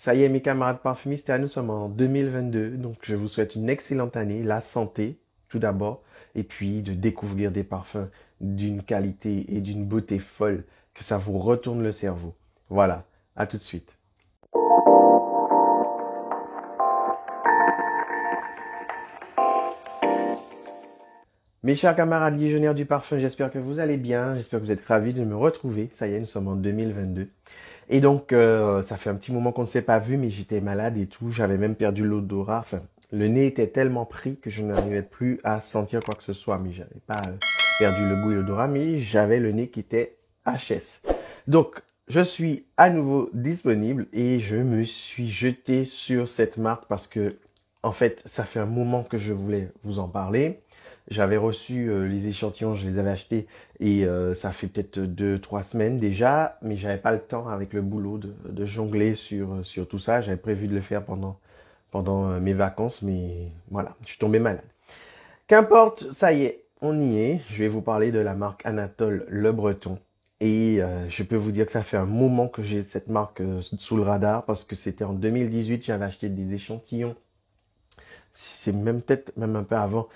Ça y est, mes camarades parfumistes, nous sommes en 2022, donc je vous souhaite une excellente année, la santé tout d'abord, et puis de découvrir des parfums d'une qualité et d'une beauté folle, que ça vous retourne le cerveau. Voilà, à tout de suite. Mes chers camarades légionnaires du parfum, j'espère que vous allez bien, j'espère que vous êtes ravis de me retrouver. Ça y est, nous sommes en 2022. Et donc, ça fait un petit moment qu'on ne s'est pas vu, mais j'étais malade et tout. J'avais même perdu l'odorat. Enfin, le nez était tellement pris que je n'arrivais plus à sentir quoi que ce soit. Mais j'avais pas perdu le goût et l'odorat, mais j'avais le nez qui était HS. Donc, je suis à nouveau disponible et je me suis jeté sur cette marque parce que, en fait, ça fait un moment que je voulais vous en parler. J'avais reçu les échantillons, je les avais achetés et ça fait peut-être 2, 3 semaines déjà, mais j'avais pas le temps avec le boulot de jongler sur tout ça. J'avais prévu de le faire pendant mes vacances, mais voilà, je suis tombé malade. Qu'importe, ça y est, on y est. Je vais vous parler de la marque Anatole Le Breton. Et je peux vous dire que ça fait un moment que j'ai cette marque sous le radar parce que c'était en 2018, j'avais acheté des échantillons. C'est même peut-être même un peu avant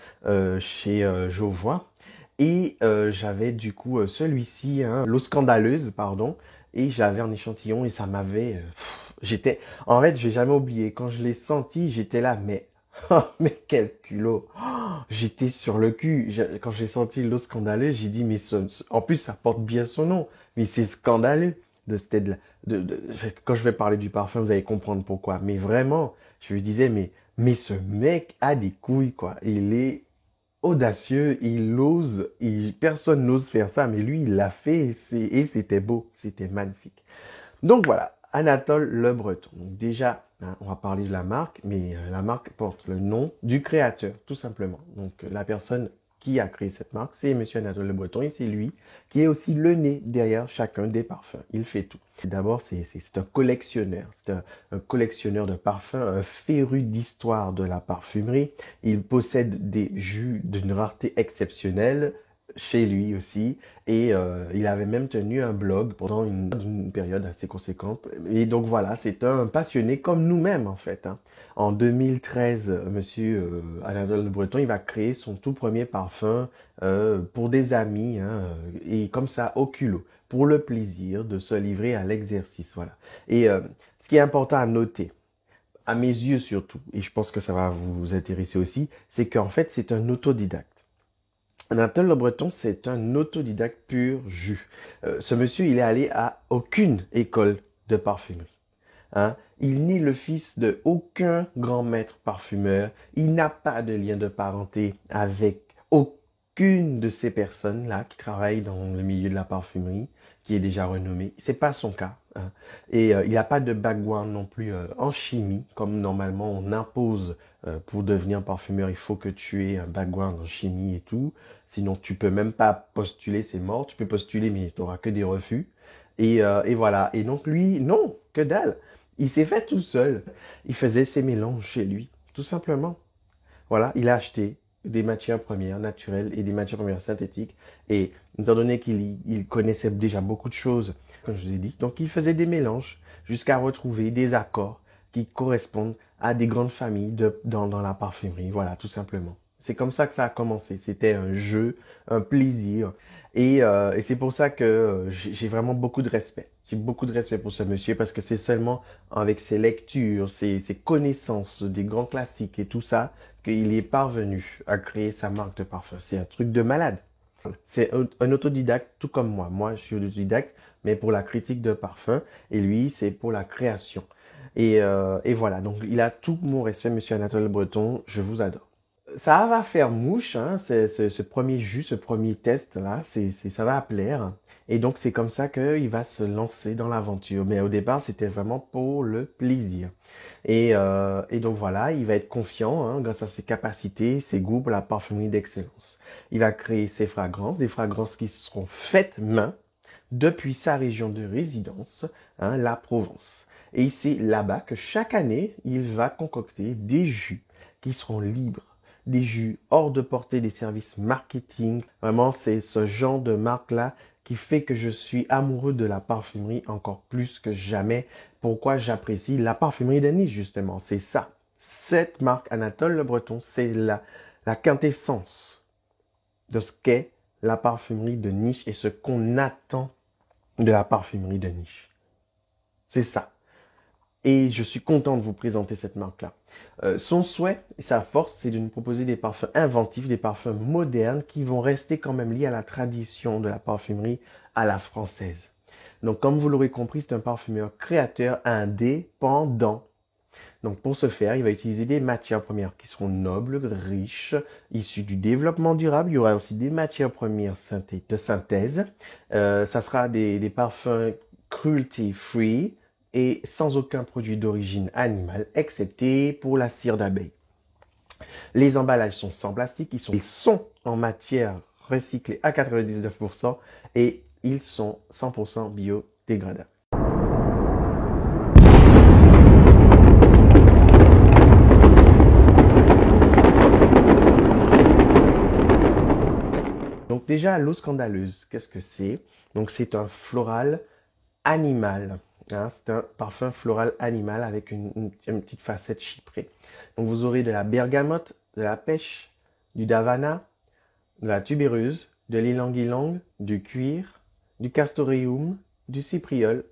chez Jovoin. Et j'avais du coup celui-ci, hein, l'eau scandaleuse, pardon, et j'avais un échantillon et ça m'avait... j'étais... En fait, je vais jamais oublier, quand je l'ai senti, j'étais là, mais... mais quel culot. J'étais sur le cul. Quand j'ai senti l'eau scandaleuse, j'ai dit, mais en plus, ça porte bien son nom, mais c'est scandaleux. C'était quand je vais parler du parfum, vous allez comprendre pourquoi. Mais vraiment, je lui disais, mais ce mec a des couilles, quoi. Il est audacieux, il ose, personne n'ose faire ça, mais lui, il l'a fait et c'était beau, c'était magnifique. Donc voilà, Anatole Le Breton. Donc déjà, hein, on va parler de la marque, mais la marque porte le nom du créateur, tout simplement. Donc la personne qui a créé cette marque, c'est Monsieur Anatole Le Breton et c'est lui qui est aussi le nez derrière chacun des parfums. Il fait tout. D'abord, c'est un collectionneur. C'est un collectionneur de parfums, un féru d'histoire de la parfumerie. Il possède des jus d'une rareté exceptionnelle chez lui aussi. Et il avait même tenu un blog pendant une période assez conséquente. Et donc voilà, c'est un passionné comme nous-mêmes en fait. Hein. En 2013, Monsieur Anatole Le Breton, il va créer son tout premier parfum pour des amis, hein, et comme ça au culot, pour le plaisir de se livrer à l'exercice. Voilà. Et ce qui est important à noter, à mes yeux surtout, et je pense que ça va vous intéresser aussi, c'est qu'en fait c'est un autodidacte. Anatole Le Breton, c'est un autodidacte pur jus. Ce monsieur, il est allé à aucune école de parfumerie. Hein? Il n'est le fils de aucun grand maître parfumeur. Il n'a pas de lien de parenté avec aucune de ces personnes-là qui travaillent dans le milieu de la parfumerie, qui est déjà renommée. C'est pas son cas. Hein? Et il n'a pas de background non plus en chimie, comme normalement on impose pour devenir parfumeur. Il faut que tu aies un background en chimie et tout. Sinon, tu peux même pas postuler, c'est mort. Tu peux postuler, mais tu n'auras que des refus. Et voilà. Et donc lui, non, que dalle. Il s'est fait tout seul. Il faisait ses mélanges chez lui, tout simplement. Voilà, il a acheté des matières premières naturelles et des matières premières synthétiques. Et étant donné qu'il connaissait déjà beaucoup de choses, comme je vous ai dit, donc il faisait des mélanges jusqu'à retrouver des accords qui correspondent à des grandes familles dans la parfumerie. Voilà, tout simplement. C'est comme ça que ça a commencé. C'était un jeu, un plaisir. Et c'est pour ça que j'ai vraiment beaucoup de respect. J'ai beaucoup de respect pour ce monsieur parce que c'est seulement avec ses lectures, ses connaissances des grands classiques et tout ça qu'il est parvenu à créer sa marque de parfum. C'est un truc de malade. C'est un autodidacte tout comme moi. Moi, je suis autodidacte, mais pour la critique de parfum. Et lui, c'est pour la création. Et voilà, donc il a tout mon respect, monsieur Anatole Breton. Je vous adore. Ça va faire mouche, hein, ce premier jus, ce premier test là, ça va plaire. Et donc c'est comme ça qu'il va se lancer dans l'aventure. Mais au départ, c'était vraiment pour le plaisir. Et donc voilà, il va être confiant hein, grâce à ses capacités, ses goûts pour la parfumerie d'excellence. Il va créer ses fragrances, des fragrances qui seront faites main depuis sa région de résidence, hein, la Provence. Et c'est là-bas que chaque année, il va concocter des jus qui seront libres, des jus hors de portée des services marketing. Vraiment, c'est ce genre de marque-là qui fait que je suis amoureux de la parfumerie encore plus que jamais. Pourquoi j'apprécie la parfumerie de niche, justement. C'est ça. Cette marque Anatole Le Breton, c'est la quintessence de ce qu'est la parfumerie de niche et ce qu'on attend de la parfumerie de niche. C'est ça. Et je suis content de vous présenter cette marque-là. Son souhait et sa force, c'est de nous proposer des parfums inventifs, des parfums modernes qui vont rester quand même liés à la tradition de la parfumerie à la française. Donc, comme vous l'aurez compris, c'est un parfumeur créateur indépendant. Donc, pour ce faire, il va utiliser des matières premières qui seront nobles, riches, issues du développement durable. Il y aura aussi des matières premières de synthèse. Ça sera des parfums cruelty-free et sans aucun produit d'origine animale, excepté pour la cire d'abeille. Les emballages sont sans plastique, ils sont en matière recyclée à 99% et ils sont 100% biodégradables. Donc déjà, l'eau scandaleuse, qu'est-ce que c'est? Donc c'est un floral animal. Hein, c'est un parfum floral animal avec une petite facette chyprée. Donc vous aurez de la bergamote, de la pêche, du davana, de la tubéreuse, de l'ylang-ylang, du cuir, du castoreum, du cypriol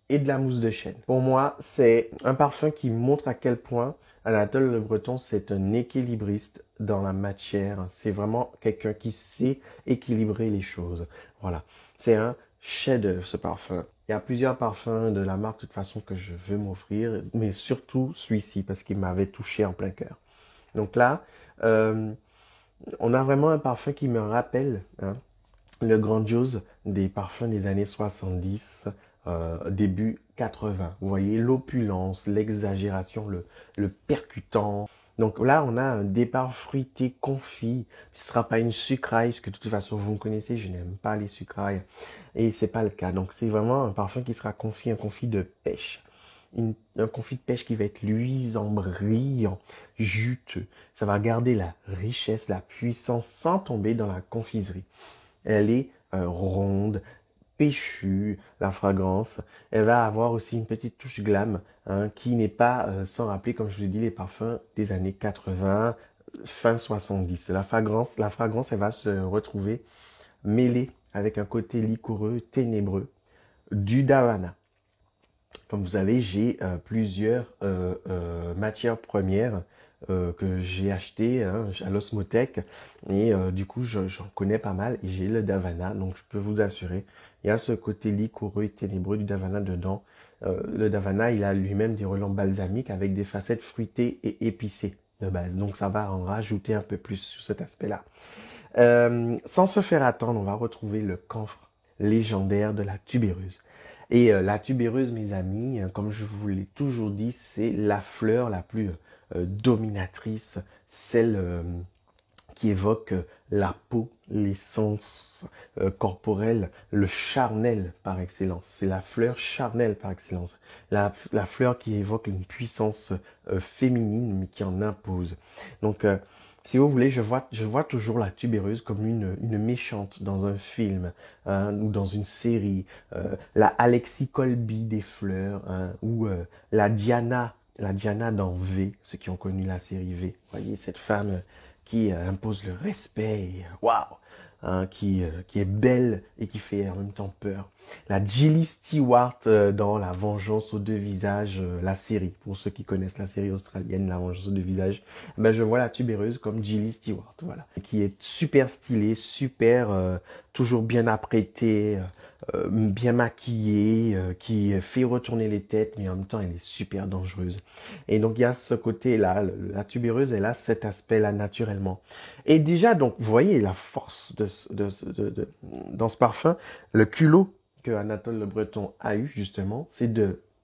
et de la mousse de chêne. Pour moi, c'est un parfum qui montre à quel point Anatole Le Breton, c'est un équilibriste dans la matière. C'est vraiment quelqu'un qui sait équilibrer les choses. Voilà, c'est un chef-d'œuvre ce parfum. Il y a plusieurs parfums de la marque de toute façon que je veux m'offrir, mais surtout celui-ci parce qu'il m'avait touché en plein cœur. Donc là, on a vraiment un parfum qui me rappelle le grandiose des parfums des années 70, début 80. Vous voyez l'opulence, l'exagération, le percutant. Donc là, on a un départ fruité, confit. Ce ne sera pas une sucraille, parce que de toute façon, vous me connaissez, je n'aime pas les sucrailles. Et c'est pas le cas. Donc c'est vraiment un parfum qui sera confit, un confit de pêche. Un confit de pêche qui va être luisant, brillant, juteux. Ça va garder la richesse, la puissance sans tomber dans la confiserie. Elle est ronde, péchue, la fragrance. Elle va avoir aussi une petite touche glam qui n'est pas sans rappeler, comme je vous ai dit, les parfums des années 80, fin 70. La fragrance, elle va se retrouver mêlée avec un côté liquoreux, ténébreux, du davana. Comme vous savez, j'ai plusieurs matières premières que j'ai achetées à l'Osmothèque et du coup j'en connais pas mal et j'ai le davana, donc je peux vous assurer, il y a ce côté liquoreux et ténébreux du davana dedans. Le davana, il a lui-même des relents balsamiques avec des facettes fruitées et épicées de base, donc ça va en rajouter un peu plus sur cet aspect-là. Sans se faire attendre, on va retrouver le camphre légendaire de la tubéreuse. Et la tubéreuse, mes amis, comme je vous l'ai toujours dit, c'est la fleur la plus dominatrice, celle qui évoque la peau, l'essence corporelle, le charnel par excellence. C'est la fleur charnelle par excellence. La fleur qui évoque une puissance féminine, mais qui en impose. Donc, si vous voulez, je vois toujours la tubéreuse comme une méchante dans un film ou dans une série. La Alexis Colby des fleurs ou la Diana dans V, ceux qui ont connu la série V. Vous voyez, cette femme qui impose le respect, waouh, qui est belle et qui fait en même temps peur. La Jilly Stewart dans La Vengeance aux deux visages, la série, pour ceux qui connaissent la série australienne, La Vengeance aux deux visages, ben je vois la tubéreuse comme Jilly Stewart, voilà, qui est super stylée, super, toujours bien apprêtée, bien maquillée, qui fait retourner les têtes, mais en même temps elle est super dangereuse. Et donc il y a ce côté-là, la tubéreuse, elle a cet aspect-là naturellement. Et déjà, donc, vous voyez la force dans ce parfum, le culot que Anatole Le Breton a eu justement, c'est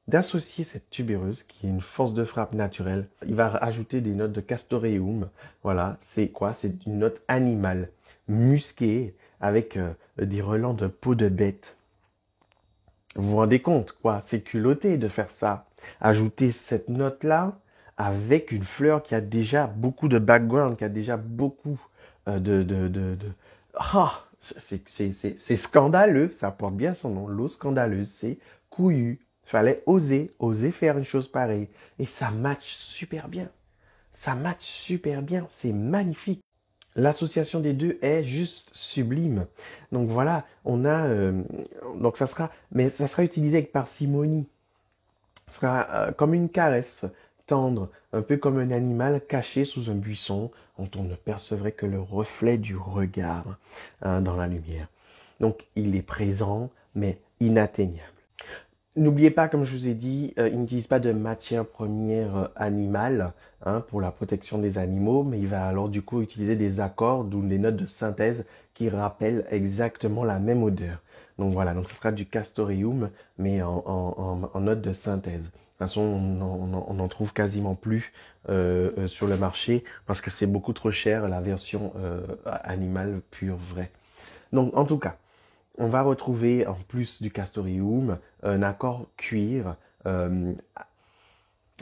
d'associer cette tubéreuse qui est une force de frappe naturelle. Il va ajouter des notes de castoreum. Voilà, c'est quoi? C'est une note animale, musquée, avec des relents de peau de bête. Vous vous rendez compte, quoi? C'est culotté de faire ça. Ajouter cette note-là avec une fleur qui a déjà beaucoup de background, qui a déjà beaucoup C'est scandaleux, ça porte bien son nom. L'eau scandaleuse, c'est couillu. Fallait oser faire une chose pareille. Et ça match super bien. Ça match super bien. C'est magnifique. L'association des deux est juste sublime. Donc voilà, on a, donc ça sera, mais ça sera utilisé avec parcimonie. Ce sera comme une caresse tendre, un peu comme un animal caché sous un buisson dont on ne percevrait que le reflet du regard dans la lumière. Donc il est présent, mais inatteignable. N'oubliez pas, comme je vous ai dit, il n'utilise pas de matière première animale pour la protection des animaux, mais il va alors du coup utiliser des accords ou des notes de synthèse qui rappellent exactement la même odeur. Donc voilà, donc ce sera du castoreum, mais en note de synthèse. De toute façon, on en trouve quasiment plus sur le marché parce que c'est beaucoup trop cher la version animale pure vraie. Donc en tout cas, on va retrouver, en plus du castoreum, un accord cuir,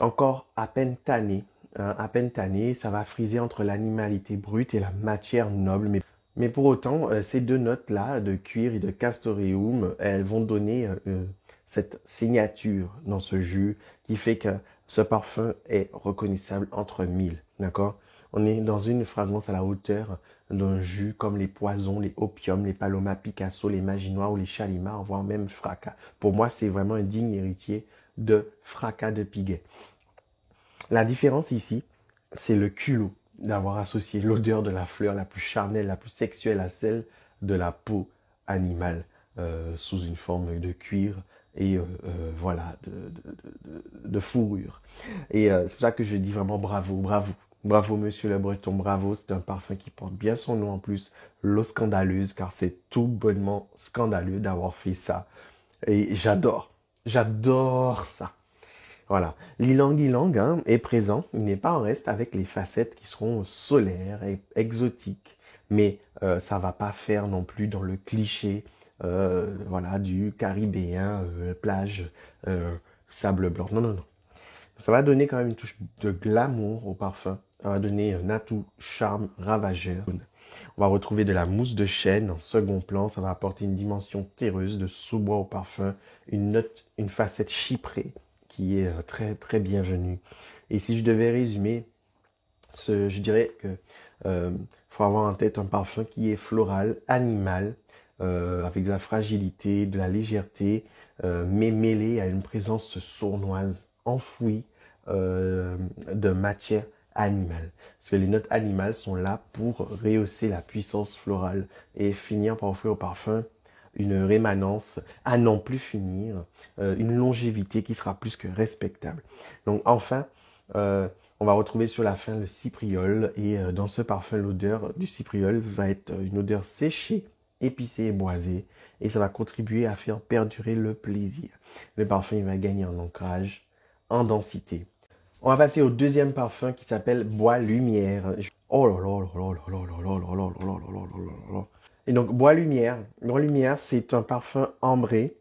encore à peine tanné. À peine tanné, ça va friser entre l'animalité brute et la matière noble. Mais pour autant, ces deux notes-là, de cuir et de castoreum, elles vont donner cette signature dans ce jus qui fait que ce parfum est reconnaissable entre mille. D'accord? On est dans une fragrance à la hauteur d'un jus comme les poisons, les opiums, les palomas Picasso, les maginoires ou les chalimars, voire même fracas. Pour moi, c'est vraiment un digne héritier de fracas de Piguet. La différence ici, c'est le culot d'avoir associé l'odeur de la fleur la plus charnelle, la plus sexuelle à celle de la peau animale sous une forme de cuir et voilà, de fourrure. Et c'est pour ça que je dis vraiment bravo, bravo. Bravo, monsieur le Breton, bravo. C'est un parfum qui porte bien son nom en plus, l'eau scandaleuse, car c'est tout bonnement scandaleux d'avoir fait ça. Et j'adore ça. Voilà. L'ilang ilang est présent, il n'est pas en reste avec les facettes qui seront solaires et exotiques. Mais ça va pas faire non plus dans le cliché voilà, du caribéen, plage, sable blanc. Non, non, non. Ça va donner quand même une touche de glamour au parfum. Ça va donner un atout charme ravageur. On va retrouver de la mousse de chêne en second plan. Ça va apporter une dimension terreuse de sous-bois au parfum. Une note, une facette chyprée qui est très très bienvenue. Et si je devais résumer, je dirais que faut avoir en tête un parfum qui est floral, animal, avec de la fragilité, de la légèreté, mais mêlé à une présence sournoise, enfouie de matière animale. Parce que les notes animales sont là pour rehausser la puissance florale et finir par offrir au parfum une rémanence à n'en plus finir, une longévité qui sera plus que respectable. Donc enfin, on va retrouver sur la fin le cypriol et dans ce parfum, l'odeur du cypriol va être une odeur séchée, épicée et boisée et ça va contribuer à faire perdurer le plaisir. Le parfum il va gagner en ancrage, en densité. On va passer au deuxième parfum qui s'appelle Bois Lumière. Oh là là là là là là là là là là là là là là là. Et donc Bois Lumière, c'est un parfum ambré,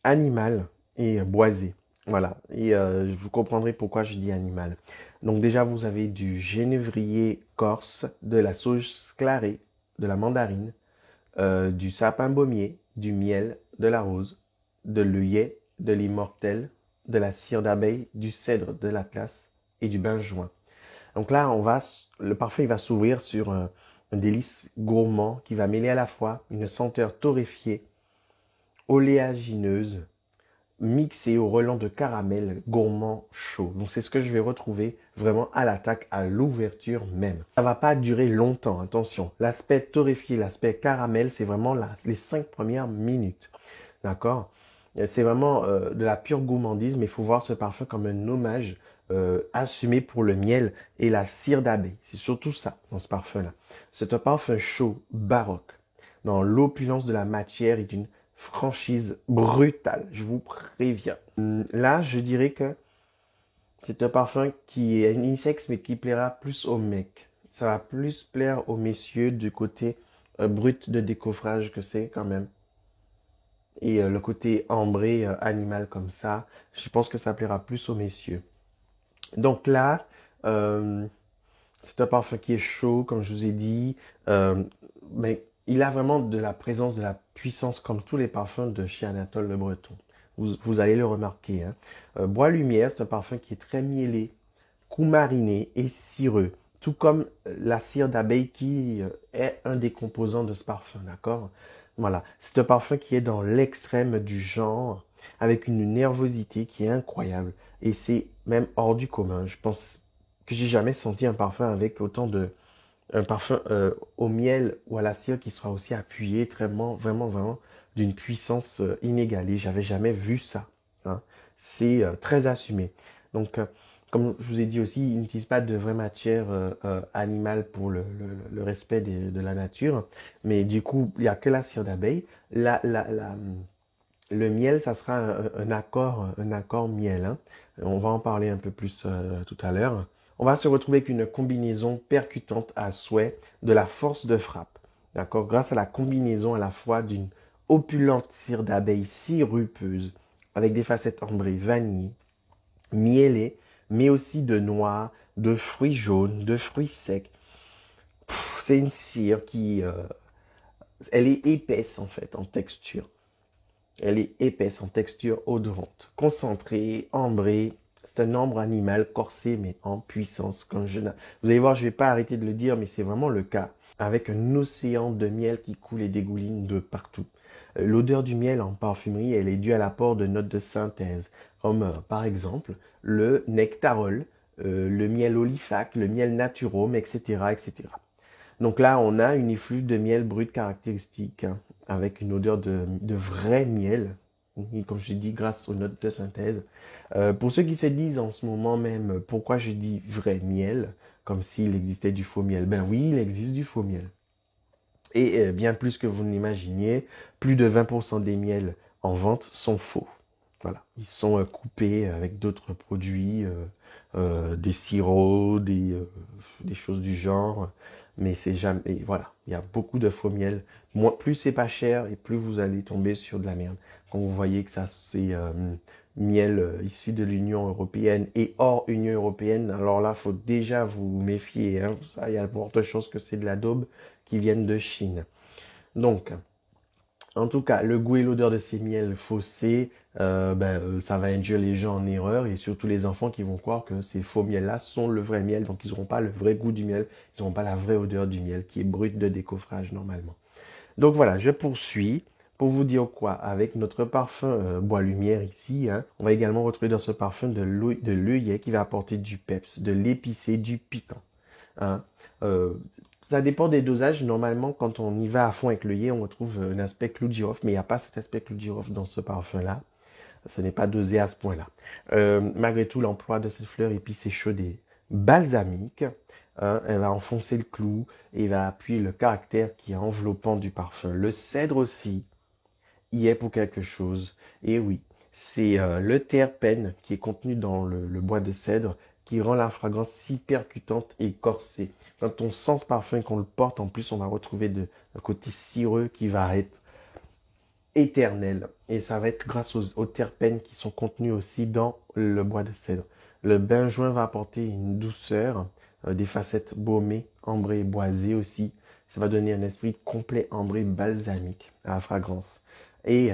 animal et boisé. Voilà. Et vous comprendrez pourquoi je dis animal. Donc déjà vous avez du genévrier corse, de la sauge sclarée, de la mandarine, du sapin baumier, du miel, de la rose, de l'œillet, de l'immortel, de la cire d'abeille, du cèdre de l'Atlas et du benjoin. Donc là, le parfum il va s'ouvrir sur un délice gourmand qui va mêler à la fois une senteur torréfiée, oléagineuse, mixée au relent de caramel gourmand chaud. Donc c'est ce que je vais retrouver vraiment à l'attaque, à l'ouverture même. Ça va pas durer longtemps, attention. L'aspect torréfié, l'aspect caramel, c'est vraiment les 5 premières minutes. D'accord? C'est vraiment de la pure gourmandise, mais il faut voir ce parfum comme un hommage assumé pour le miel et la cire d'abeille. C'est surtout ça dans ce parfum-là. C'est un parfum chaud, baroque, dans l'opulence de la matière et d'une franchise brutale, je vous préviens. Là, je dirais que c'est un parfum qui est unisexe, mais qui plaira plus aux mecs. Ça va plus plaire aux messieurs du côté brut de décoffrage que c'est quand même. Et le côté ambré, animal comme ça, je pense que ça plaira plus aux messieurs. Donc là, c'est un parfum qui est chaud, comme je vous ai dit, mais il a vraiment de la présence, de la puissance comme tous les parfums de chez Anatole Le Breton. Vous allez le remarquer, hein. Bois Lumière, c'est un parfum qui est très mielé, coumariné et cireux. Tout comme la cire d'abeille qui est un des composants de ce parfum, d'accord? Voilà, c'est un parfum qui est dans l'extrême du genre, avec une nervosité qui est incroyable. Et c'est même hors du commun. Je pense que j'ai jamais senti un parfum avec autant de... Un parfum au miel ou à la cire qui sera aussi appuyé, vraiment d'une puissance inégalée. J'avais jamais vu ça, hein. C'est très assumé. Donc, comme je vous ai dit aussi, ils n'utilisent pas de vraie matière animale pour le respect de la nature. Mais du coup, il n'y a que la cire d'abeille. Le miel, ça sera un accord miel, hein. On va en parler un peu plus tout à l'heure. On va se retrouver avec une combinaison percutante à souhait de la force de frappe. D'accord? Grâce à la combinaison à la fois d'une opulente cire d'abeille sirupeuse avec des facettes ambrées vanille, mielées, mais aussi de noix, de fruits jaunes, de fruits secs. C'est une cire qui, elle est épaisse en fait en texture. Elle est épaisse en texture odorante, concentrée, ambrée. C'est un ambre animal corsé mais en puissance. Vous allez voir, je ne vais pas arrêter de le dire, mais c'est vraiment le cas. Avec un océan de miel qui coule et dégouline de partout. L'odeur du miel en parfumerie, elle est due à l'apport de notes de synthèse, comme par exemple le nectarol, le miel olifac, le miel naturome, etc., etc. Donc là, on a une effluve de miel brut caractéristique, hein, avec une odeur de vrai miel, comme je dis, grâce aux notes de synthèse. Pour ceux qui se disent en ce moment même, pourquoi je dis vrai miel, comme s'il existait du faux miel. Ben oui, il existe du faux miel. Et bien plus que vous ne l'imaginiez, plus de 20% des miels en vente sont faux. Voilà, ils sont coupés avec d'autres produits, des sirops, des choses du genre, mais c'est jamais, et voilà, il y a beaucoup de faux miel. Plus c'est pas cher et plus vous allez tomber sur de la merde. Quand vous voyez que ça c'est miel issu de l'Union européenne et hors Union européenne, alors là, faut déjà vous méfier, hein. Ça, il y a de fortes chances que c'est de la daube qui viennent de Chine. Donc, en tout cas, le goût et l'odeur de ces miels faussés, ça va induire les gens en erreur et surtout les enfants qui vont croire que ces faux miels-là sont le vrai miel. Donc, ils n'auront pas le vrai goût du miel, ils n'auront pas la vraie odeur du miel qui est brut de décoffrage normalement. Donc voilà, je poursuis pour vous dire quoi. Avec notre parfum Bois Lumière ici, hein, on va également retrouver dans ce parfum de l'œillet qui va apporter du peps, de l'épicé, du piquant, hein. Euh, Ça dépend des dosages. Normalement, quand on y va à fond avec l'œillet, on retrouve un aspect clou de girofle, mais il n'y a pas cet aspect clou de girofle dans ce parfum-là. Ce n'est pas dosé à ce point-là. Malgré tout, l'emploi de cette fleur épicée chaude et balsamique, hein, elle va enfoncer le clou et va appuyer le caractère qui est enveloppant du parfum. Le cèdre aussi y est pour quelque chose. Et oui, c'est le terpène qui est contenu dans le bois de cèdre qui rend la fragrance si percutante et corsée. Quand on sent ce parfum et qu'on le porte, en plus, on va retrouver un côté cireux qui va être éternel. Et ça va être grâce aux terpènes qui sont contenus aussi dans le bois de cèdre. Le benjoin va apporter une douceur, des facettes baumées, ambrées et boisées aussi. Ça va donner un esprit complet ambré balsamique à la fragrance. Et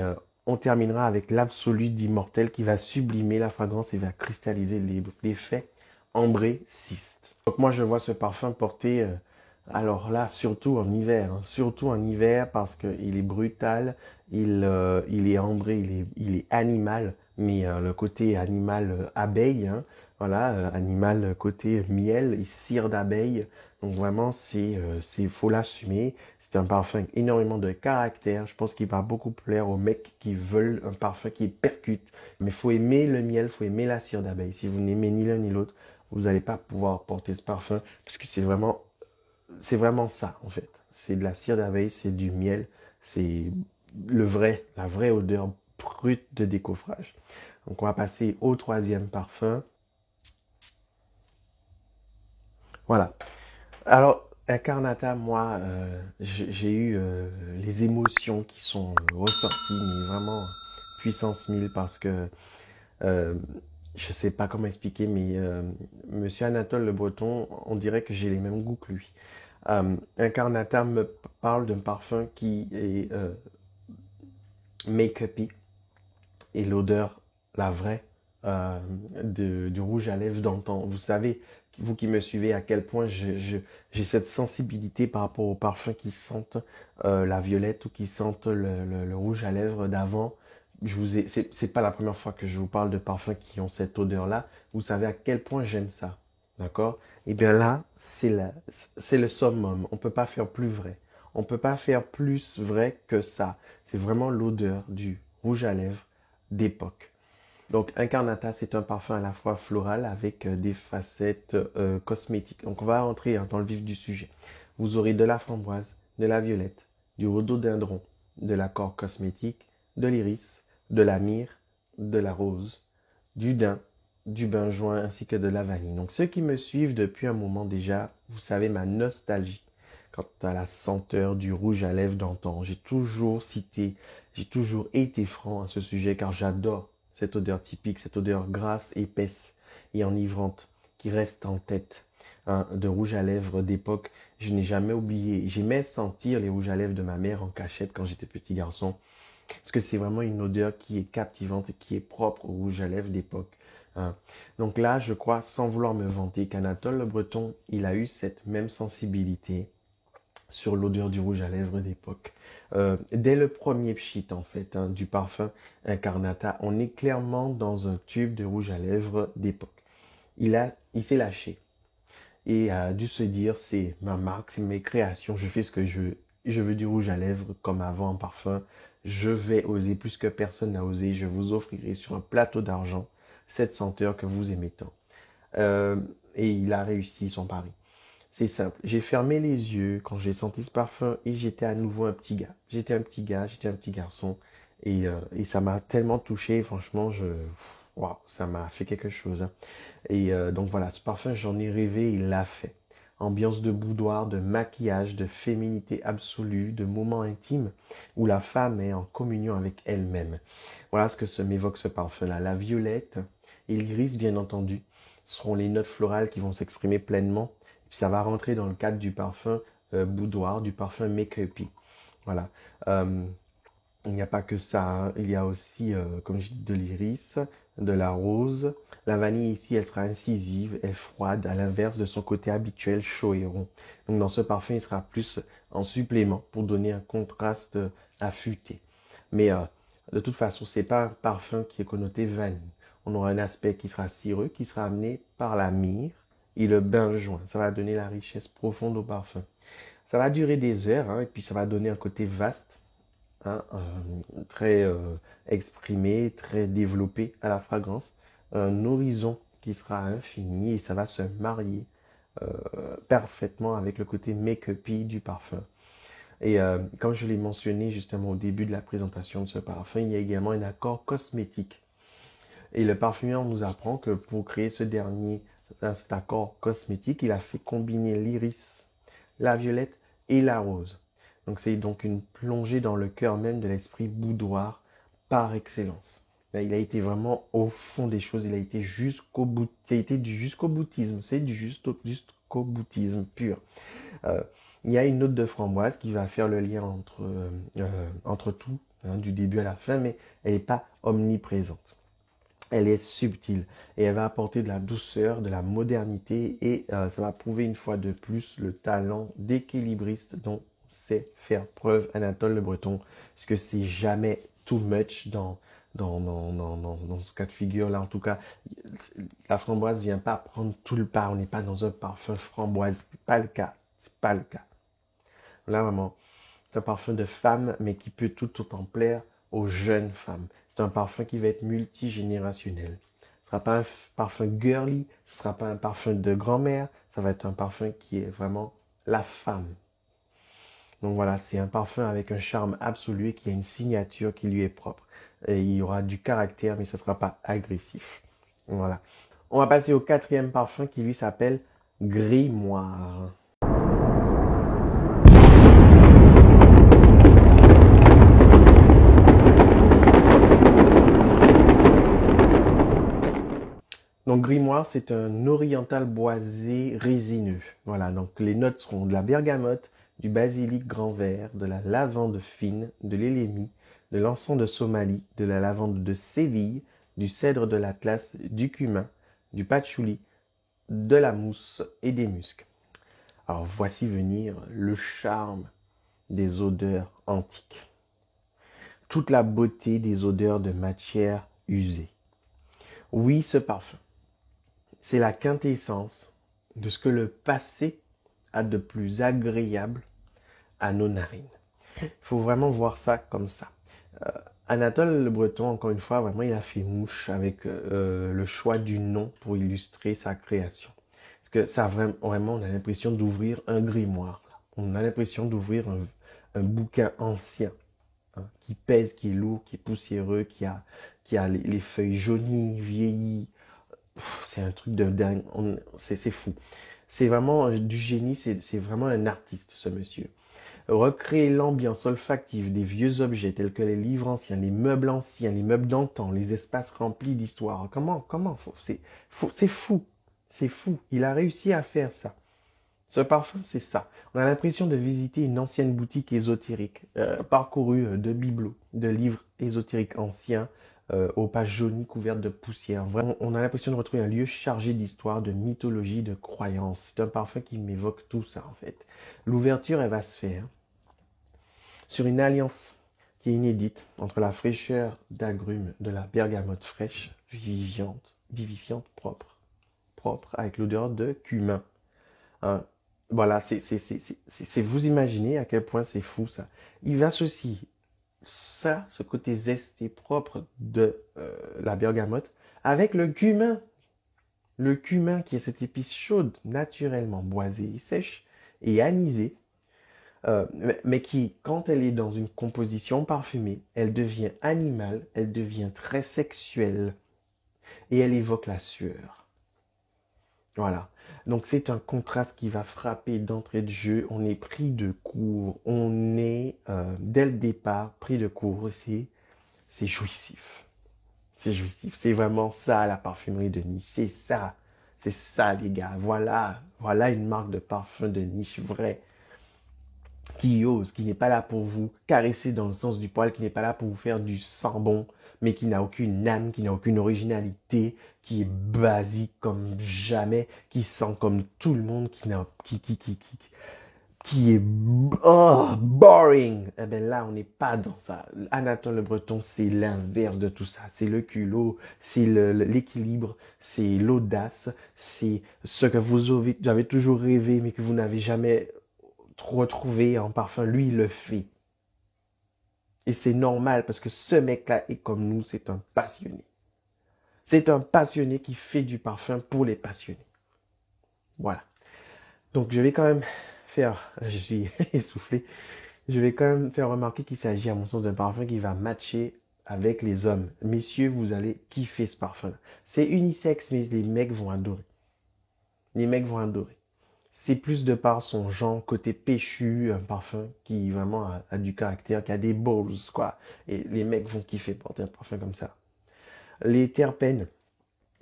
on terminera avec l'absolu d'immortel qui va sublimer la fragrance et va cristalliser l'effet ambré cyste. Donc moi je vois ce parfum porté, alors là surtout en hiver, hein, surtout en hiver parce qu'il est brutal, il est ambré, il est animal, mais le côté animal abeille, hein, voilà, animal côté miel et cire d'abeille. Donc vraiment, faut l'assumer. C'est un parfum avec énormément de caractère. Je pense qu'il va beaucoup plaire aux mecs qui veulent un parfum qui percute. Mais faut aimer le miel, faut aimer la cire d'abeille. Si vous n'aimez ni l'un ni l'autre, vous n'allez pas pouvoir porter ce parfum parce que c'est vraiment ça en fait. C'est de la cire d'abeille, c'est du miel, c'est la vraie odeur brute de décoffrage. Donc on va passer au troisième parfum. Voilà. Alors, Incarnata, moi, j'ai eu les émotions qui sont ressorties, mais vraiment puissance 1000 parce que euh, je sais pas comment expliquer, mais Monsieur Anatole Le Breton, on dirait que j'ai les mêmes goûts que lui. Incarnata me parle d'un parfum qui est make-upy et l'odeur, la vraie, du rouge à lèvres d'antan. Vous savez, vous qui me suivez, à quel point j'ai cette sensibilité par rapport aux parfums qui sentent la violette ou qui sentent le rouge à lèvres d'avant. C'est pas la première fois que je vous parle de parfums qui ont cette odeur-là. Vous savez à quel point j'aime ça. D'accord? Et bien là, c'est le summum. On peut pas faire plus vrai. On peut pas faire plus vrai que ça. C'est vraiment l'odeur du rouge à lèvres d'époque. Donc, Incarnata, c'est un parfum à la fois floral avec des facettes cosmétiques. Donc, on va rentrer dans le vif du sujet. Vous aurez de la framboise, de la violette, du rhododendron, de l'accord cosmétique, de l'iris, de la myrrhe, de la rose, du daim, du benjoin ainsi que de la vanille. Donc, ceux qui me suivent depuis un moment déjà, vous savez ma nostalgie quant à la senteur du rouge à lèvres d'antan. J'ai toujours été franc à ce sujet car j'adore cette odeur typique, cette odeur grasse, épaisse et enivrante qui reste en tête, hein, de rouge à lèvres d'époque. Je n'ai jamais oublié. J'aimais sentir les rouges à lèvres de ma mère en cachette quand j'étais petit garçon. Parce que c'est vraiment une odeur qui est captivante et qui est propre au rouge à lèvres d'époque. Hein. Donc là, je crois, sans vouloir me vanter, qu'Anatole Le Breton, il a eu cette même sensibilité sur l'odeur du rouge à lèvres d'époque. Dès le premier pchit, en fait, hein, du parfum Incarnata, on est clairement dans un tube de rouge à lèvres d'époque. Il s'est lâché et a dû se dire, c'est ma marque, c'est mes créations, je fais ce que je veux. Je veux du rouge à lèvres comme avant en parfum. Je vais oser plus que personne n'a osé. Je vous offrirai sur un plateau d'argent cette senteur que vous aimez tant. Et il a réussi son pari. C'est simple. J'ai fermé les yeux quand j'ai senti ce parfum et j'étais à nouveau un petit gars. J'étais un petit garçon. Et ça m'a tellement touché. Franchement, waouh, ça m'a fait quelque chose. Hein. Et donc voilà, ce parfum, j'en ai rêvé, il l'a fait. Ambiance de boudoir, de maquillage, de féminité absolue, de moments intimes où la femme est en communion avec elle-même. Voilà ce que m'évoque ce parfum-là. La violette et l'iris, bien entendu, seront les notes florales qui vont s'exprimer pleinement. Puis ça va rentrer dans le cadre du parfum boudoir, du parfum make-upy. Voilà. Il n'y a pas que ça, hein. Il y a aussi, comme je dis, de l'iris, de la rose. La vanille ici, elle sera incisive, elle froide, à l'inverse de son côté habituel chaud et rond. Donc dans ce parfum, il sera plus en supplément pour donner un contraste affûté. Mais de toute façon, c'est pas un parfum qui est connoté vanille. On aura un aspect qui sera cireux, qui sera amené par la myrrhe et le benjoin. Ça va donner la richesse profonde au parfum. Ça va durer des heures, hein, et puis ça va donner un côté vaste, hein, très exprimé, très développé à la fragrance. Un horizon qui sera infini et ça va se marier parfaitement avec le côté make-upy du parfum. Et comme je l'ai mentionné justement au début de la présentation de ce parfum, il y a également un accord cosmétique. Et le parfumeur nous apprend que pour créer cet accord cosmétique, il a fait combiner l'iris, la violette et la rose. Donc c'est donc une plongée dans le cœur même de l'esprit boudoir par excellence. Il a été vraiment au fond des choses, il a été jusqu'au bout, c'est du jusqu'au boutisme, c'est du jusqu'au boutisme pur. Il y a une note de framboise qui va faire le lien entre tout, hein, du début à la fin, mais elle n'est pas omniprésente. Elle est subtile et elle va apporter de la douceur, de la modernité et ça va prouver une fois de plus le talent d'équilibriste dont sait faire preuve Anatole Le Breton, parce que c'est jamais too much dans ce cas de figure-là. En tout cas, la framboise vient pas prendre tout le pas. On n'est pas dans un parfum framboise. C'est pas le cas. C'est pas le cas. Là, vraiment, c'est un parfum de femme, mais qui peut tout autant plaire aux jeunes femmes. C'est un parfum qui va être multigénérationnel. Ce ne sera pas un parfum girly, ce ne sera pas un parfum de grand-mère, ça va être un parfum qui est vraiment la femme. Donc voilà, c'est un parfum avec un charme absolu et qui a une signature qui lui est propre. Et il y aura du caractère, mais ce ne sera pas agressif. Voilà. On va passer au quatrième parfum qui lui s'appelle Grimoire. Donc grimoire, c'est un oriental boisé résineux. Voilà, donc les notes seront de la bergamote, du basilic grand vert, de la lavande fine, de l'élémie, de l'encens de Somalie, de la lavande de Séville, du cèdre de l'Atlas, du cumin, du patchouli, de la mousse et des muscs. Alors voici venir le charme des odeurs antiques. Toute la beauté des odeurs de matière usée. Oui, ce parfum, c'est la quintessence de ce que le passé a de plus agréable à nos narines. Il faut vraiment voir ça comme ça. Anatole Le Breton, encore une fois, vraiment, il a fait mouche avec le choix du nom pour illustrer sa création. Parce que ça, vraiment, on a l'impression d'ouvrir un grimoire. On a l'impression d'ouvrir un bouquin ancien, hein, qui pèse, qui est lourd, qui est poussiéreux, qui a les feuilles jaunies, vieillies. C'est un truc de dingue. C'est fou. C'est vraiment du génie. C'est vraiment un artiste, ce monsieur. Recréer l'ambiance olfactive des vieux objets tels que les livres anciens, les meubles d'antan, les espaces remplis d'histoire. Comment c'est fou. C'est fou. Il a réussi à faire ça. Ce parfum, c'est ça. On a l'impression de visiter une ancienne boutique ésotérique, parcourue de bibelots, de livres ésotériques anciens, aux pages jaunies couvertes de poussière. Vraiment, on a l'impression de retrouver un lieu chargé d'histoire, de mythologie, de croyances. C'est un parfum qui m'évoque tout ça, en fait. L'ouverture, elle va se faire sur une alliance qui est inédite entre la fraîcheur d'agrumes de la bergamote fraîche, vivifiante, propre, avec l'odeur de cumin. Hein. Voilà, c'est vous imaginez à quel point c'est fou ça. Il va associer ça, ce côté zesté propre de la bergamote, avec le cumin. Le cumin qui est cette épice chaude, naturellement boisée et sèche et anisée, mais qui, quand elle est dans une composition parfumée, elle devient animale, elle devient très sexuelle et elle évoque la sueur. Voilà. Donc c'est un contraste qui va frapper d'entrée de jeu. On est pris de court, on est dès le départ pris de court. C'est jouissif. C'est jouissif. C'est vraiment ça la parfumerie de niche. C'est ça les gars. Voilà une marque de parfum de niche vraie. Qui ose, qui n'est pas là pour vous caresser dans le sens du poil, qui n'est pas là pour vous faire du sang bon, mais qui n'a aucune âme, qui n'a aucune originalité, qui est basique comme jamais, qui sent comme tout le monde, qui est boring. Eh ben là, on n'est pas dans ça. Anatole Le Breton, c'est l'inverse de tout ça. C'est le culot, c'est l'équilibre, c'est l'audace, c'est ce que vous avez toujours rêvé, mais que vous n'avez jamais retrouvé en parfum, lui il le fait. Et c'est normal parce que ce mec-là est comme nous, c'est un passionné. C'est un passionné qui fait du parfum pour les passionnés. Voilà. Donc je vais quand même je suis essoufflé, je vais quand même faire remarquer qu'il s'agit à mon sens d'un parfum qui va matcher avec les hommes. Messieurs, vous allez kiffer ce parfum. C'est unisexe, mais les mecs vont adorer. Les mecs vont adorer. C'est plus de par son genre, côté péchu, un parfum qui vraiment a du caractère, qui a des balls, quoi. Et les mecs vont kiffer porter un parfum comme ça. Les terpènes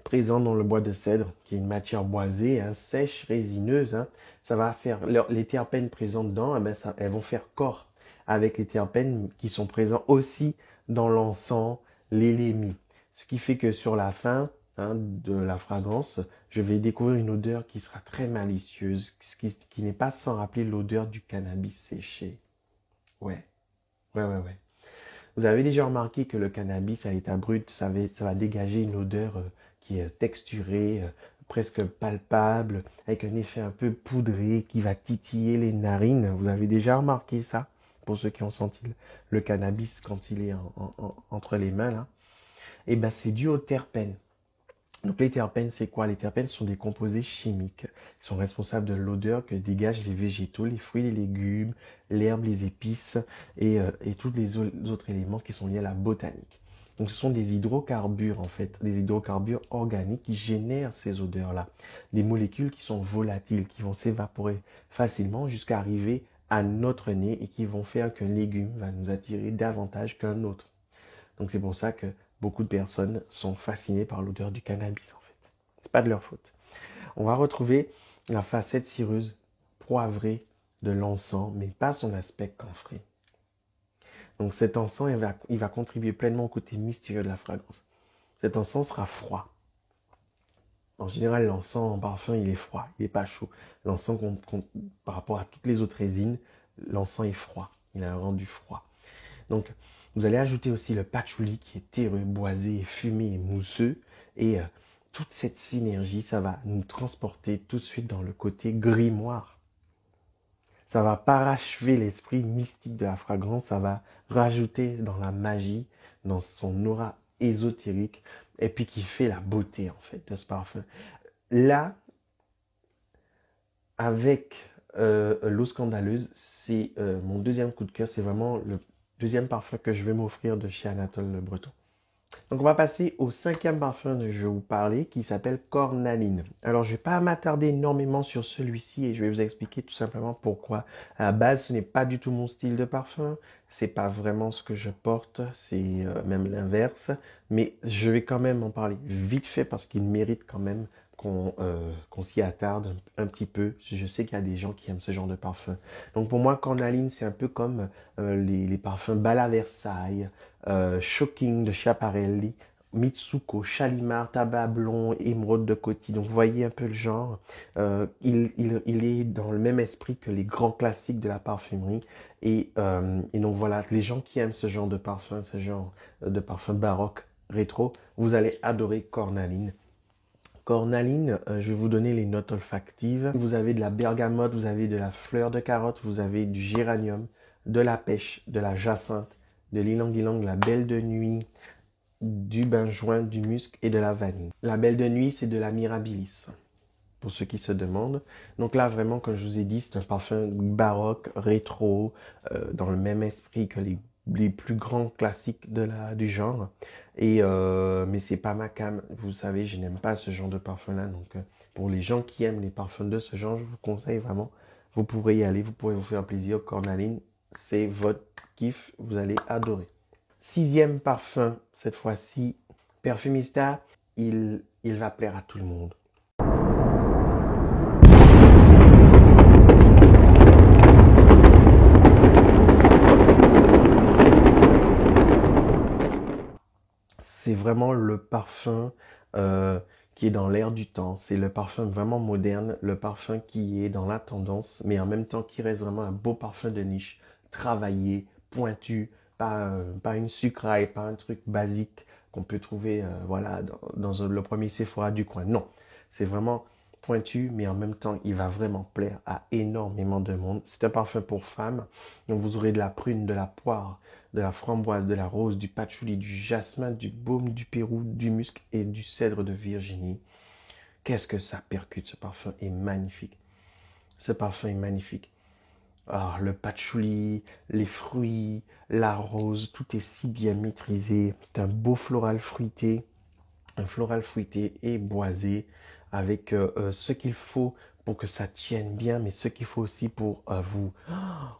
présents dans le bois de cèdre, qui est une matière boisée, hein, sèche, résineuse, hein, ça va faire, les terpènes présents dedans, eh ben elles vont faire corps avec les terpènes qui sont présents aussi dans l'encens, l'élémie. Ce qui fait que sur la fin, hein, de la fragrance, je vais découvrir une odeur qui sera très malicieuse, qui n'est pas sans rappeler l'odeur du cannabis séché. Ouais. Vous avez déjà remarqué que le cannabis à l'état brut, ça va dégager une odeur qui est texturée, presque palpable, avec un effet un peu poudré qui va titiller les narines. Vous avez déjà remarqué ça, pour ceux qui ont senti le cannabis quand il est entre les mains là. Et ben c'est dû aux terpènes. Donc les terpènes, c'est quoi? Les terpènes sont des composés chimiques qui sont responsables de l'odeur que dégagent les végétaux, les fruits, les légumes, l'herbe, les épices et tous les autres éléments qui sont liés à la botanique. Donc ce sont des hydrocarbures en fait, des hydrocarbures organiques qui génèrent ces odeurs-là. Des molécules qui sont volatiles, qui vont s'évaporer facilement jusqu'à arriver à notre nez et qui vont faire qu'un légume va nous attirer davantage qu'un autre. Donc c'est pour ça que beaucoup de personnes sont fascinées par l'odeur du cannabis en fait. C'est pas de leur faute. On va retrouver la facette cireuse, poivrée de l'encens, mais pas son aspect camphré. Donc cet encens, il va contribuer pleinement au côté mystérieux de la fragrance. Cet encens sera froid. En général, l'encens en parfum, il est froid, il n'est pas chaud. L'encens, par rapport à toutes les autres résines, l'encens est froid. Il a un rendu froid. Donc, vous allez ajouter aussi le patchouli qui est terreux, boisé, fumé et mousseux. Et toute cette synergie, ça va nous transporter tout de suite dans le côté grimoire. Ça va parachever l'esprit mystique de la fragrance, ça va rajouter dans la magie, dans son aura ésotérique, et puis qui fait la beauté en fait de ce parfum. Là, avec l'eau scandaleuse, c'est mon deuxième coup de cœur, c'est vraiment le deuxième parfum que je vais m'offrir de chez Anatole Le Breton. Donc on va passer au cinquième parfum dont je vais vous parler qui s'appelle Cornaline. Alors je ne vais pas m'attarder énormément sur celui-ci et je vais vous expliquer tout simplement pourquoi. À la base ce n'est pas du tout mon style de parfum, c'est pas vraiment ce que je porte, c'est même l'inverse. Mais je vais quand même en parler vite fait parce qu'il mérite quand même qu'on s'y attarde un petit peu. Je sais qu'il y a des gens qui aiment ce genre de parfum. Donc pour moi Cornaline c'est un peu comme les parfums Bala Versailles, Shocking de Schiaparelli, Mitsuko, Shalimar, Tabac Blond, Émeraude de Coty. Donc vous voyez un peu le genre. Il est dans le même esprit que les grands classiques de la parfumerie. Et donc voilà, les gens qui aiment ce genre de parfum, ce genre de parfum baroque, rétro, vous allez adorer Cornaline. Cornaline, je vais vous donner les notes olfactives. Vous avez de la bergamote, vous avez de la fleur de carotte, vous avez du géranium, de la pêche, de la jacinthe, de l'ylang-ylang, de la belle de nuit, du benjoin, du musc et de la vanille. La belle de nuit, c'est de la mirabilis, pour ceux qui se demandent. Donc là, vraiment, comme je vous ai dit, c'est un parfum baroque, rétro, dans le même esprit que les plus grands classiques du genre. Mais c'est pas ma cam. Vous savez, je n'aime pas ce genre de parfum-là. Donc, pour les gens qui aiment les parfums de ce genre, je vous conseille vraiment. Vous pourrez y aller, vous pourrez vous faire plaisir. Cornaline, c'est votre kiff. Vous allez adorer. Sixième parfum, cette fois-ci, Perfumista. Il va plaire à tout le monde. C'est vraiment le parfum qui est dans l'air du temps. C'est le parfum vraiment moderne, le parfum qui est dans la tendance, mais en même temps qui reste vraiment un beau parfum de niche, travaillé, pointu, pas une sucraille, pas un truc basique qu'on peut trouver voilà, dans le premier Sephora du coin. Non, c'est vraiment pointu, mais en même temps, il va vraiment plaire à énormément de monde. C'est un parfum pour femmes. Donc vous aurez de la prune, de la poire, de la framboise, de la rose, du patchouli, du jasmin, du baume du Pérou, du musc et du cèdre de Virginie. Qu'est-ce que ça percute, ce parfum est magnifique. Ce parfum est magnifique. Ah, le patchouli, les fruits, la rose, tout est si bien maîtrisé. C'est un beau un floral fruité et boisé avec ce qu'il faut pour que ça tienne bien, mais ce qu'il faut aussi pour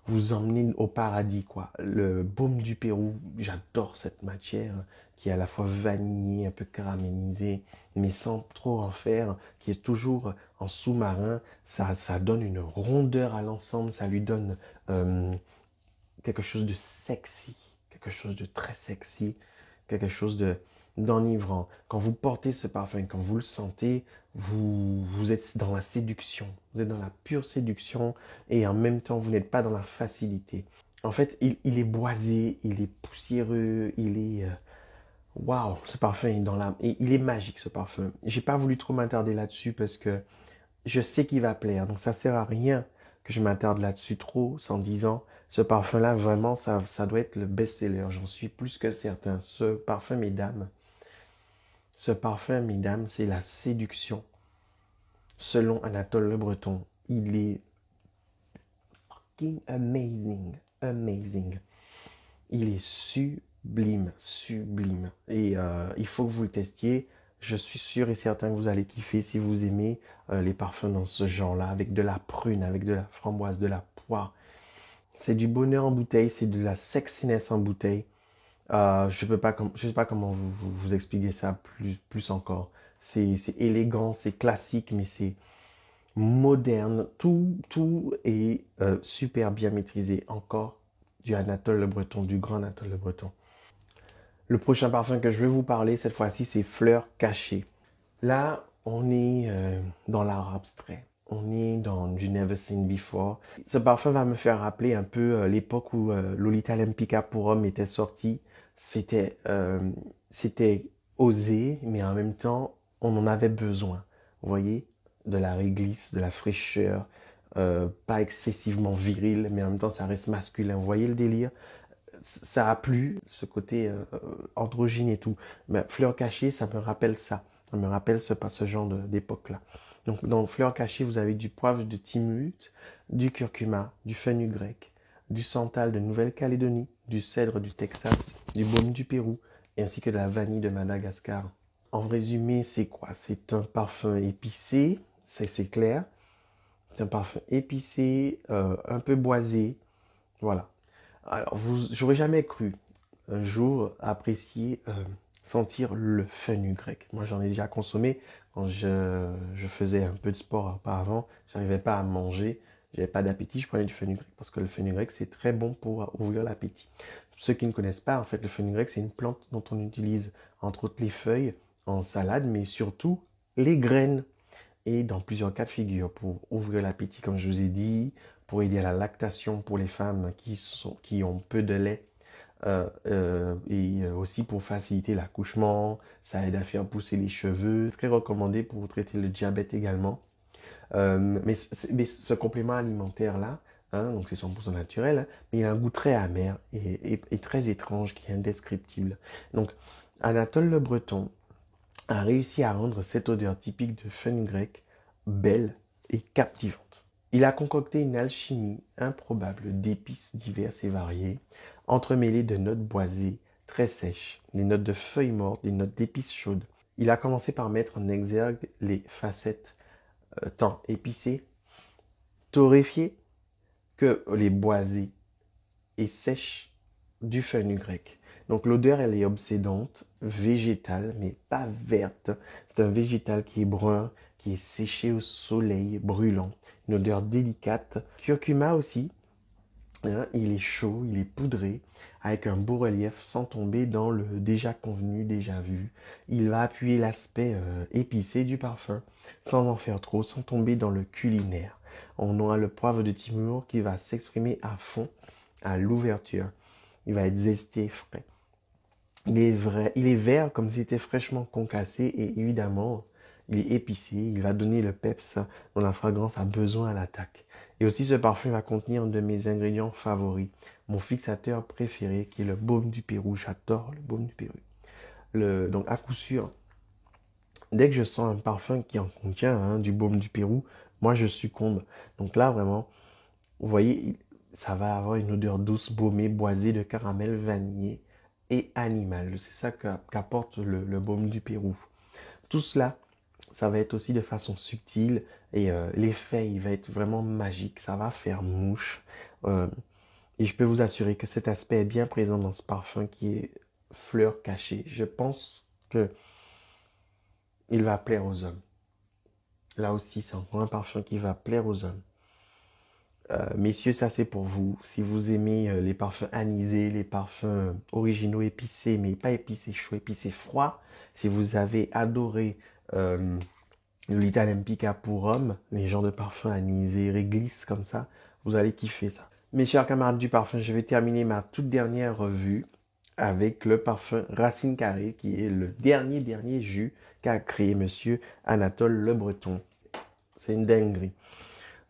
vous emmener au paradis, quoi. Le baume du Pérou, j'adore cette matière qui est à la fois vanillée, un peu caramélisée, mais sans trop en faire, qui est toujours en sous-marin. Ça donne une rondeur à l'ensemble, ça lui donne quelque chose de sexy, quelque chose de très sexy, quelque chose d'enivrant. Quand vous portez ce parfum, quand vous le sentez, vous êtes dans la séduction. Vous êtes dans la pure séduction et en même temps, vous n'êtes pas dans la facilité. En fait, il est boisé, il est poussiéreux, il est... Waouh, ce parfum est dans l'âme. Et il est magique, ce parfum. J'ai pas voulu trop m'attarder là-dessus parce que je sais qu'il va plaire. Donc ça sert à rien que je m'attarde là-dessus trop, sans disant, ce parfum-là, vraiment, ça doit être le best-seller. J'en suis plus que certain. Ce parfum, mesdames, c'est la séduction. Selon Anatole Le Breton, il est fucking amazing. Amazing. Il est sublime, sublime. Et il faut que vous le testiez. Je suis sûr et certain que vous allez kiffer si vous aimez les parfums dans ce genre-là, avec de la prune, avec de la framboise, de la poire. C'est du bonheur en bouteille, c'est de la sexiness en bouteille. Je sais pas comment vous expliquer ça plus encore. C'est élégant, c'est classique, mais c'est moderne. Tout est super bien maîtrisé. Encore du Anatole Le Breton, du grand Anatole Le Breton. Le prochain parfum que je vais vous parler, cette fois-ci, c'est Fleur Cachée. Là, on est dans l'art abstrait. On est dans du Never Seen Before. Ce parfum va me faire rappeler un peu l'époque où Lolita Lempicka pour homme était sorti. C'était osé, mais en même temps, on en avait besoin. Vous voyez, de la réglisse, de la fraîcheur, pas excessivement viril, mais en même temps, ça reste masculin. Vous voyez le délire? Ça a plu, ce côté androgyne et tout. Mais Fleur Cachée, ça me rappelle ça. Ça me rappelle ce genre d'époque-là. Donc, dans Fleur Cachée, vous avez du poivre de Timut, du curcuma, du fenugrec, du santal de Nouvelle-Calédonie, du cèdre du Texas, du baume du Pérou, ainsi que de la vanille de Madagascar. En résumé, c'est quoi? C'est un parfum épicé, c'est clair. C'est un parfum épicé, un peu boisé. Voilà. Alors, j'aurais jamais cru un jour apprécier, sentir le fenugrec. Moi, j'en ai déjà consommé quand je faisais un peu de sport auparavant. J'arrivais pas à manger, j'avais pas d'appétit, je prenais du fenugrec parce que le fenugrec, c'est très bon pour ouvrir l'appétit. Pour ceux qui ne connaissent pas, en fait, le fenugrec, c'est une plante dont on utilise entre autres les feuilles en salade, mais surtout les graines et dans plusieurs cas de figure pour ouvrir l'appétit, comme je vous ai dit, pour aider à la lactation pour les femmes qui ont peu de lait, et aussi pour faciliter l'accouchement, ça aide à faire pousser les cheveux, très recommandé pour traiter le diabète également. Mais ce complément alimentaire-là, hein, donc c'est 100% naturel, hein, mais il a un goût très amer et très étrange qui est indescriptible. Donc Anatole Le Breton a réussi à rendre cette odeur typique de fenugrec belle et captivante. Il a concocté une alchimie improbable d'épices diverses et variées, entremêlées de notes boisées très sèches, des notes de feuilles mortes, des notes d'épices chaudes. Il a commencé par mettre en exergue les facettes tant épicées, torréfiées, que les boisées et sèches du fenugrec. Donc l'odeur, elle est obsédante, végétale, mais pas verte. C'est un végétal qui est brun, qui est séché au soleil, brûlant. Une odeur délicate. Curcuma aussi, hein, il est chaud, il est poudré, avec un beau relief sans tomber dans le déjà convenu, déjà vu. Il va appuyer l'aspect épicé du parfum, sans en faire trop, sans tomber dans le culinaire. On aura le poivre de Timur qui va s'exprimer à fond à l'ouverture. Il va être zesté, frais. Il est vert comme s'il était fraîchement concassé et évidemment, il est épicé. Il va donner le peps dont la fragrance a besoin à l'attaque. Et aussi, ce parfum va contenir un de mes ingrédients favoris, mon fixateur préféré qui est le baume du Pérou. J'adore le baume du Pérou. Donc, à coup sûr, dès que je sens un parfum qui en contient, hein, du baume du Pérou, moi je succombe. Donc là, vraiment, vous voyez, ça va avoir une odeur douce, baumée, boisée de caramel vanillé et animal. C'est ça qu'apporte le baume du Pérou. Tout cela, ça va être aussi de façon subtile et l'effet, il va être vraiment magique. Ça va faire mouche. Euh, et je peux vous assurer que cet aspect est bien présent dans ce parfum qui est fleur cachée. Je pense que il va plaire aux hommes. Là aussi, c'est encore un parfum qui va plaire aux hommes. Messieurs, ça c'est pour vous. Si vous aimez les parfums anisés, les parfums originaux épicés, mais pas épicés chaud, épicés froid. Si vous avez adoré Lolita Lempicka pour homme, les genres de parfums anisés, réglisse comme ça, vous allez kiffer ça. Mes chers camarades du parfum, je vais terminer ma toute dernière revue avec le parfum Racine Carrée, qui est le dernier jus qu'a créé monsieur Anatole Le Breton. C'est une dinguerie.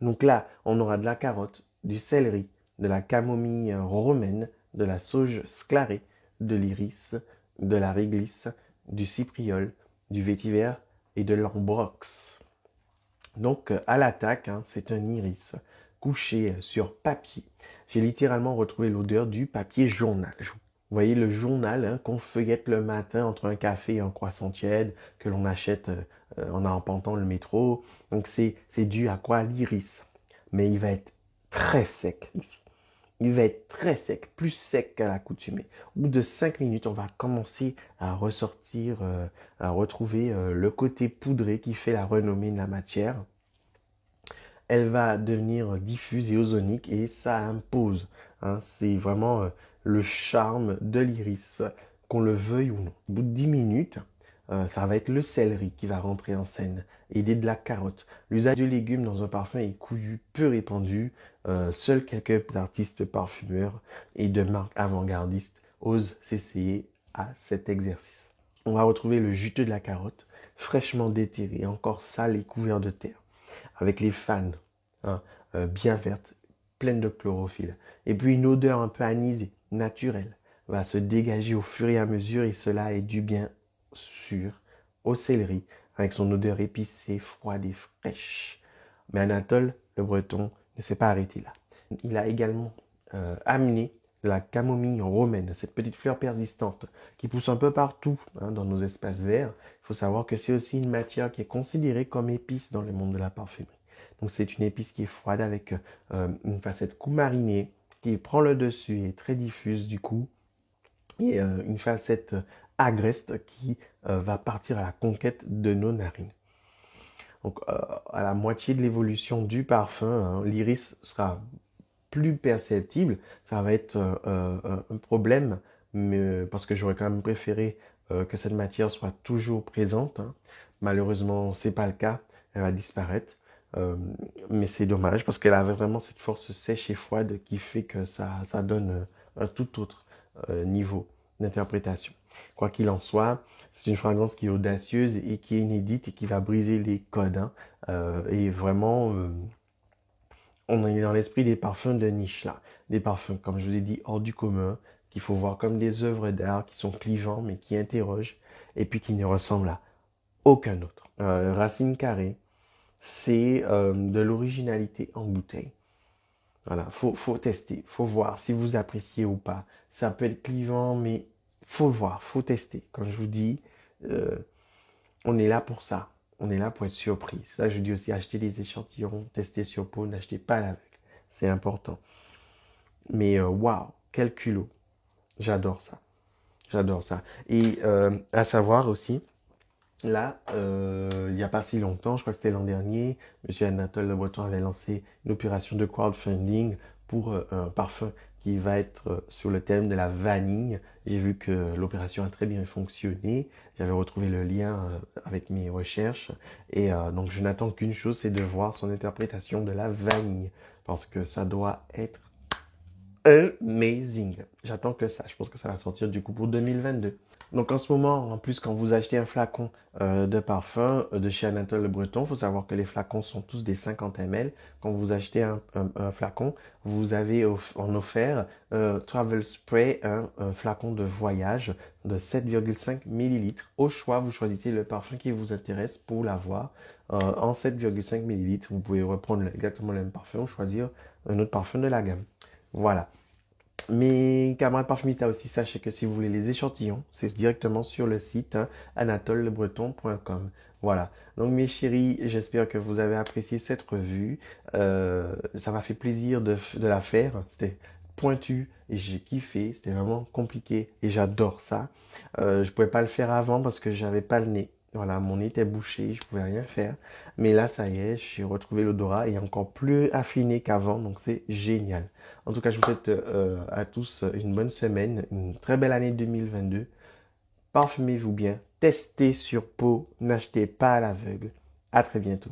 Donc là, on aura de la carotte, du céleri, de la camomille romaine, de la sauge sclarée, de l'iris, de la réglisse, du cypriol, du vétiver et de l'ambrox. Donc à l'attaque, hein, c'est un iris couché sur papier. J'ai littéralement retrouvé l'odeur du papier journal. Vous voyez le journal, hein, qu'on feuillette le matin entre un café et un croissant tiède que l'on achète en arpentant le métro. Donc c'est dû à quoi? L'iris. Mais il va être très sec ici. Il va être très sec, plus sec qu'à l'accoutumée. Au bout de 5 minutes, on va commencer à ressortir, à retrouver le côté poudré qui fait la renommée de la matière. Elle va devenir diffuse et ozonique et ça impose. Hein. C'est vraiment le charme de l'iris, qu'on le veuille ou non. Au bout de 10 minutes, ça va être le céleri qui va rentrer en scène, aidé de la carotte. L'usage de légumes dans un parfum est couillu, peu répandu. Seuls quelques artistes parfumeurs et de marques avant-gardistes osent s'essayer à cet exercice. On va retrouver le juteux de la carotte, fraîchement déterré, encore sale et couvert de terre, avec les fans hein, bien vertes, pleines de chlorophylle. Et puis une odeur un peu anisée, naturelle, va se dégager au fur et à mesure et cela est dû bien sûr au céleri, avec son odeur épicée, froide et fraîche. Mais Anatole, le breton, ne s'est pas arrêté là. Il a également amené la camomille romaine, cette petite fleur persistante qui pousse un peu partout hein, dans nos espaces verts. Il faut savoir que c'est aussi une matière qui est considérée comme épice dans le monde de la parfumerie. Donc c'est une épice qui est froide avec une facette coumarinée qui prend le dessus et très diffuse du coup. Et une facette agreste qui va partir à la conquête de nos narines. Donc à la moitié de l'évolution du parfum, hein, l'iris sera plus perceptible. Ça va être un problème, mais, parce que j'aurais quand même préféré que cette matière soit toujours présente. Hein. Malheureusement, c'est pas le cas. Elle va disparaître. Euh, mais c'est dommage parce qu'elle avait vraiment cette force sèche et froide qui fait que ça donne un tout autre niveau d'interprétation. Quoi qu'il en soit, c'est une fragrance qui est audacieuse et qui est inédite et qui va briser les codes. Hein. Et vraiment, on est dans l'esprit des parfums de niche là. Des parfums, comme je vous ai dit, hors du commun, qu'il faut voir comme des œuvres d'art qui sont clivants mais qui interrogent et puis qui ne ressemblent à aucun autre. Racine Carrée, c'est de l'originalité en bouteille. Voilà, faut tester, faut voir si vous appréciez ou pas. Ça peut être clivant, mais faut voir, faut tester. Comme je vous dis, euh, on est là pour ça. On est là pour être surpris. C'est ça que je dis aussi, acheter des échantillons, tester sur peau, n'achetez pas à l'aveugle. C'est important. Mais waouh, quel culot. J'adore ça. J'adore ça. Et à savoir aussi, là, il n'y a pas si longtemps, je crois que c'était l'an dernier, Monsieur Anatole Le Breton avait lancé une opération de crowdfunding pour un parfum qui va être sur le thème de la vanille. J'ai vu que l'opération a très bien fonctionné. J'avais retrouvé le lien avec mes recherches. Et donc, je n'attends qu'une chose, c'est de voir son interprétation de la vanille. Parce que ça doit être amazing. J'attends que ça. Je pense que ça va sortir du coup pour 2022. Donc en ce moment, en plus, quand vous achetez un flacon de parfum de chez Anatole Le Breton, il faut savoir que les flacons sont tous des 50 ml. Quand vous achetez un flacon, vous avez en offert Travel Spray, un flacon de voyage de 7,5 millilitres. Au choix, vous choisissez le parfum qui vous intéresse pour l'avoir en 7,5 millilitres. Vous pouvez reprendre exactement le même parfum ou choisir un autre parfum de la gamme. Voilà. Mes camarades parfumistes, là aussi, sachez que si vous voulez les échantillons, c'est directement sur le site hein, anatolelebreton.com. Voilà. Donc mes chéris, j'espère que vous avez apprécié cette revue. Ça m'a fait plaisir de la faire. C'était pointu et j'ai kiffé. C'était vraiment compliqué et j'adore ça. Je pouvais pas le faire avant parce que j'avais pas le nez. Voilà, mon nez était bouché, je pouvais rien faire. Mais là, ça y est, j'ai retrouvé l'odorat et encore plus affiné qu'avant, donc c'est génial. En tout cas, je vous souhaite à tous une bonne semaine, une très belle année 2022. Parfumez-vous bien, testez sur peau, n'achetez pas à l'aveugle. À très bientôt.